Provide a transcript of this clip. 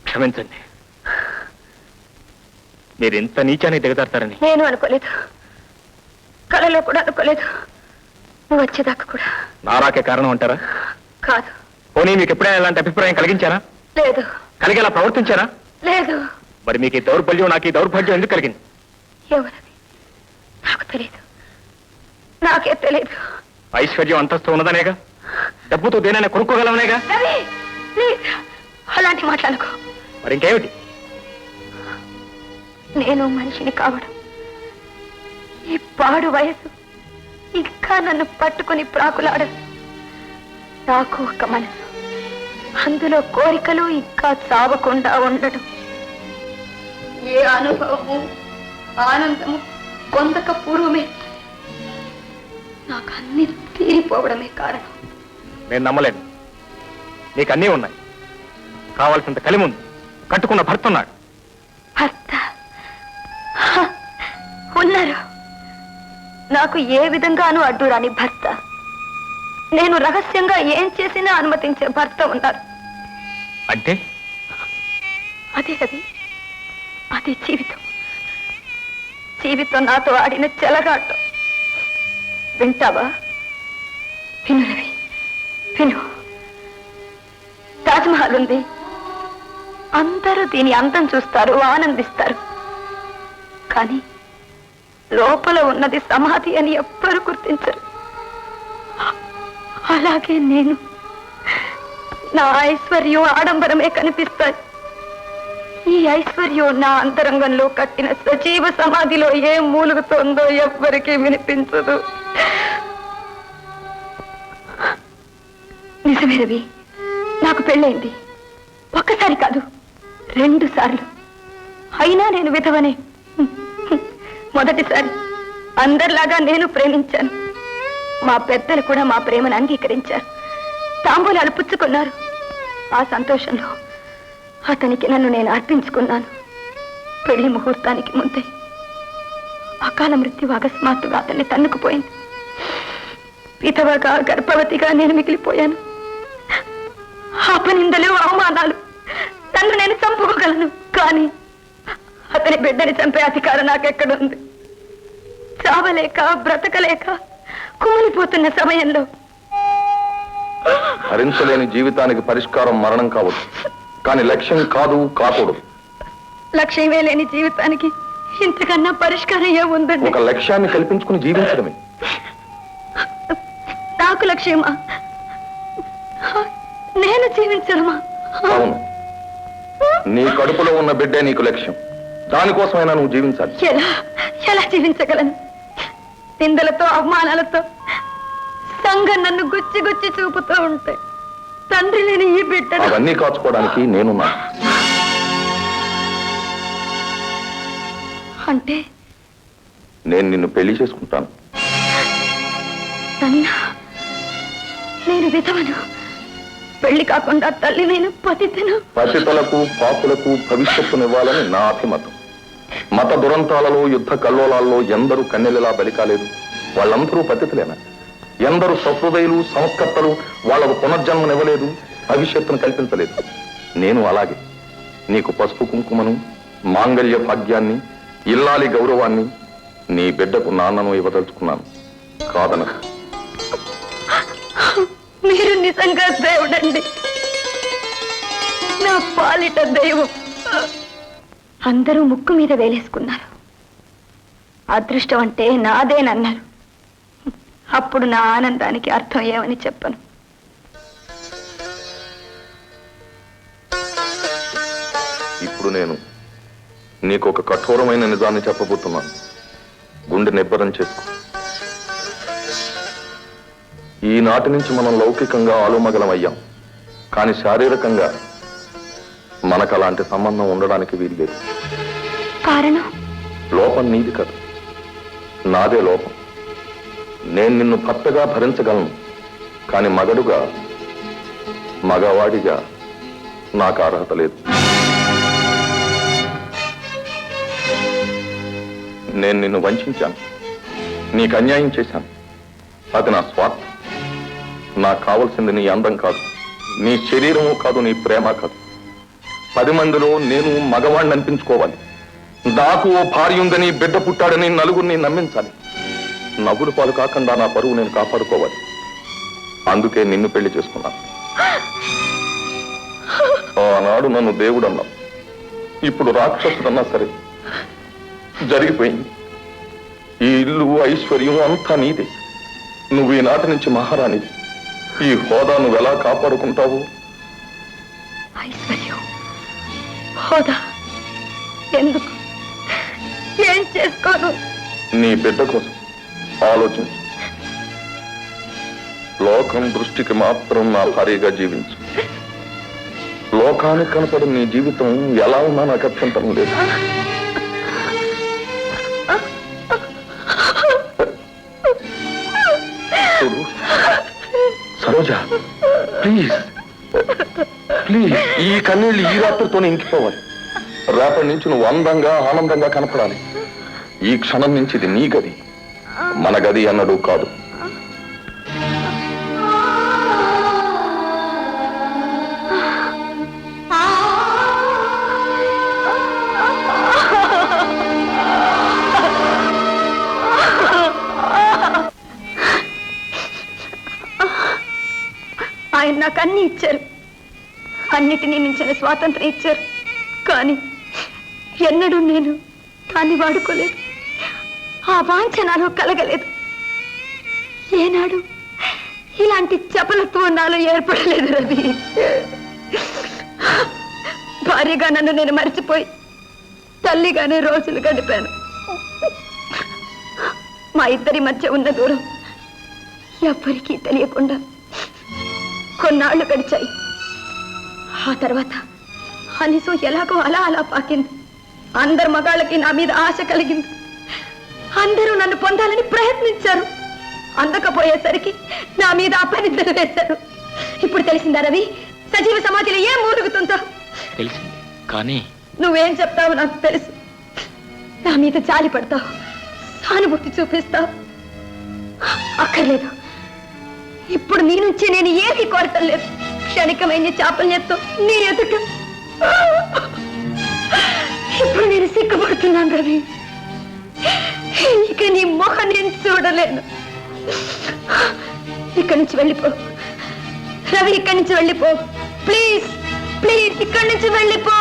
క్షమించండి, మీరు ఇంత నీచాన్ని దిగజారుతారని నేను అనుకోలేదు, కలలో కూడా అనుకోలేదు. నువ్వు వచ్చేదాకా కూడా. నారాకే కారణం అంటారా? కాదు. పోనీ మీకు ఎప్పుడైనా ఇలాంటి అభిప్రాయం కలిగించారా? లేదు. కలిగేలా ప్రవర్తించారా? లేదు. మరి మీకు ఈ దౌర్బల్యం, నాకు ఈ దౌర్భాగ్యం ఎందుకు కలిగింది? ఎవరది? నాకు తెలియదు, నాకే తెలియదు. ఐశ్వర్యం అంతస్తు ఉన్నదనేగా, డబ్బుతో దేనైనా కొనుక్కోగలవనేగా. అలాంటి మాట్లాడుకో. మరి ఇంకేమిటి? నేను మనిషిని కావడం, ఈ పాడు వయసు ఇంకా నన్ను పట్టుకుని ప్రాకులాడదు. నాకు ఒక మనసు, అందులో కోరికలు ఇంకా చావకుండా ఉండడం. ఏ అనుభవము ఆనందము పొందక పూర్వమే నాకు అన్ని తీరిపోవడమే కారణం. నేను నమ్మలేను. నీకు అన్నీ ఉన్నాయి, కావాల్సినంత కలిముంది, కట్టుకున్న భర్త ఉన్నాడు. భర్త ఉన్నారు, నాకు ఏ విధంగానూ అడ్డు రాని భర్త. నేను రహస్యంగా ఏం చేసినా అనుమతించే భర్త ఉన్నారు. అంటే అదే రవి, అది జీవితం. జీవితం నాతో ఆడిన చెలగాటం. వింటావా? విను రవి, విను. తాజ్మహల్ ఉంది, అందరూ దీని అందం చూస్తారు, ఆనందిస్తారు. కానీ లోపల ఉన్నది సమాధి అని ఎవ్వరూ గుర్తించరు. అలాగే నేను, నా ఐశ్వర్యం ఆడంబరమే కనిపిస్తాయి. ఈ ఐశ్వర్యం నా అంతరంగంలో కట్టిన సజీవ సమాధిలో ఏం మూలుగుతోందో ఎవ్వరికీ వినిపించదు. నిజమే రవి, నాకు పెళ్ళైంది. ఒక్కసారి కాదు, 2 సార్లు. అయినా నేను విధవనే. మొదటిసారి అందరిలాగా నేను ప్రేమించాను. మా పెద్దలు కూడా మా ప్రేమను అంగీకరించారు, తాంబూలాలు పుచ్చుకున్నారు. ఆ సంతోషంలో అతనికి నన్ను నేను అర్పించుకున్నాను. పెళ్లి ముహూర్తానికి ముందే అకాల మృత్యు అకస్మాత్తుగా అతన్ని తన్నుకుపోయింది. విధవగా గర్భవతిగా నేను మిగిలిపోయాను. అపనిందలు, అవమానాలు, నన్ను నేను చంపుకోగలను, కానీ అతని బిడ్డని చంపే అధికారం నాకెక్కడుంది? చావలేక బ్రతకలేక కుమిలిపోతున్న సమయంలో భరించలేని జీవితానికి పరిష్కారం మరణం కావచ్చు, కానీ లక్ష్యం కాదు, కాకూడదు. లక్ష్యమే లేని జీవితానికి ఇంతకన్నా పరిష్కారం ఏముందండి? ఒక లక్ష్యాన్ని కల్పించుకుని జీవించడమే. నాకు లక్ష్యమా? నేను జీవించడమా? అవును, నీ కడుపులో ఉన్న బిడ్డే నీకు లక్ష్యం. దానికోసమైనా నువ్వు జీవించాలి. ఎలా ఎలా జీవించగలను? నిందలతో, అవమానాలతో సంఘం నన్ను గుచ్చి గుచ్చి చూపుతూ ఉంటే తండ్రి లేని ఈ బిడ్డ. అవన్నీ కాచుకోవడానికి నేనున్నాను. అంటే నేను నిన్ను పెళ్లి చేసుకుంటాను. నేను విధవను, పెళ్లి కాకుండా తల్లి నేను పతితను. పతితలకు, పాపులకు భవిష్యత్తునివ్వాలని నా అభిమతం. మత దురంతాలలో, యుద్ధ కల్లోలాల్లో ఎందరూ కన్నెలలా బలి కాలేదు? వాళ్ళందరూ పతితులేనా? ఎందరు సహృదయులు, సంస్కర్తలు వాళ్లకు పునర్జన్మనివ్వలేదు, భవిష్యత్తును కల్పించలేదు? నేను అలాగే నీకు పసుపు కుంకుమను, మాంగళ్య భాగ్యాన్ని, ఇల్లాలి గౌరవాన్ని, నీ బిడ్డకు నాన్నను ఇవ్వదలుచుకున్నాను. కాదనకు. మీరు నిజంగా దేవుడండి, నా పాలిట దైవం. అందరూ ముక్కు మీద వేలేసుకున్నారు. అదృష్టం అంటే నాదేనన్నారు. అప్పుడు నా ఆనందానికి అర్థం ఏమని చెప్పను? ఇప్పుడు నేను నీకు ఒక కఠోరమైన నిజాన్ని చెప్పబోతున్నాను. గుండె నిబ్బరం చేసుకో. ఈనాటి నుంచి మనం లౌకికంగా ఆలుమగలమయ్యాం, కానీ శారీరకంగా మనకు అలాంటి సంబంధం ఉండడానికి వీల్లేదు. కారణం? లోపం నీది కాదు, నాదే లోపం. నేను నిన్ను భర్తగా భరించగలను, కానీ మగడుగా, మగవాడిగా నాకు అర్హత లేదు. నేను నిన్ను వంచాను, నీకు అన్యాయం చేశాను. అది నా స్వార్థం. నాకు కావలసింది నీ అందం కాదు, నీ శరీరము కాదు, నీ ప్రేమ కాదు. 10 మందిలో నేను మగవాణ్ణి అనిపించుకోవాలి. నాకు ఓ భార్య ఉందని, బిడ్డ పుట్టాడని నలుగురిని నమ్మించాలి. నవ్వులు పాలు కాకుండా నా పరువు నేను కాపాడుకోవాలి. అందుకే నిన్ను పెళ్లి చేసుకున్నాను. ఆనాడు నన్ను దేవుడు అన్నావు, ఇప్పుడు రాక్షసుడన్నా సరే. జరిగిపోయింది. ఈ ఇల్లు, ఐశ్వర్యం అంతా నీదే. నువ్వు ఈనాటి నుంచి మహారాణివి. ఈ హోదా నువ్వు ఎలా కాపాడుకుంటావు? ఐశ్వర్యం, హోదా ఎందుకు? ఏం చేసుకోను? నీ బిడ్డ కోసం ఆలోచించు. లోకం దృష్టికి మాత్రం నా భార్యగా జీవించు. లోకానికి కనపడి నీ జీవితం ఎలా ఉన్నా నాకు అభ్యంతరం లేదు. సరోజా, ప్లీజ్ ప్లీజ్, ఈ కన్నీళ్ళు ఈ రాత్రితోనే ఇంకిపోవాలి. రేపటి నుంచి నువ్వు అందంగా, ఆనందంగా కనపడాలి. ఈ క్షణం నుంచి ఇది నీ గది, మన గది అన్నడు కాదు. ఆయన నాకు అన్ని ఇచ్చారు, అన్నిటినీ మించిన స్వాతంత్రం ఇచ్చారు. కానీ ఎన్నడూ నేను దాన్ని వాడుకోలేదు. ఆ వాంఛ నాలో కలగలేదు. ఏనాడు ఇలాంటి చపలత్వం నాలో ఏర్పడలేదు రవి. భార్యగా నన్ను నేను మర్చిపోయి తల్లిగానే రోజులు గడిపాను. మా ఇద్దరి మధ్య ఉన్న దూరం ఎవ్వరికీ తెలియకుండా కొన్నాళ్లు గడిచాయి. ఆ తర్వాత అనిసం ఎలాగో అలా అలా పాకింది. అందరు మగాళ్ళకి నా మీద ఆశ కలిగింది. అందరూ నన్ను పొందాలని ప్రయత్నించారు. అందకపోయేసరికి నా మీద అపనిందలు వేశారు. ఇప్పుడు తెలిసిందా రవి, సజీవ సమాధిలో ఏం మూలుగుతుందో? తెలిసింది, కానీ నువ్వేం చెప్తావు నాకు తెలుసు. నా మీద జాలి పడతావు, సానుభూతి చూపిస్తావు. అక్కర్లేదు. ఇప్పుడు నీ నుంచి నేను ఏది కోరటం లేదు. క్షణికమైన చాపల్యంతో నీ ఎదుట ఇప్పుడు నేను సిగ్గుపడుతున్నాను రవి. ఇక నీ మొహం నేను చూడలేను. ఇక్కడి నుంచి వెళ్ళిపో రవి, ఇక్కడి నుంచి వెళ్ళిపో. ప్లీజ్ ప్లీజ్, ఇక్కడి నుంచి వెళ్ళిపో.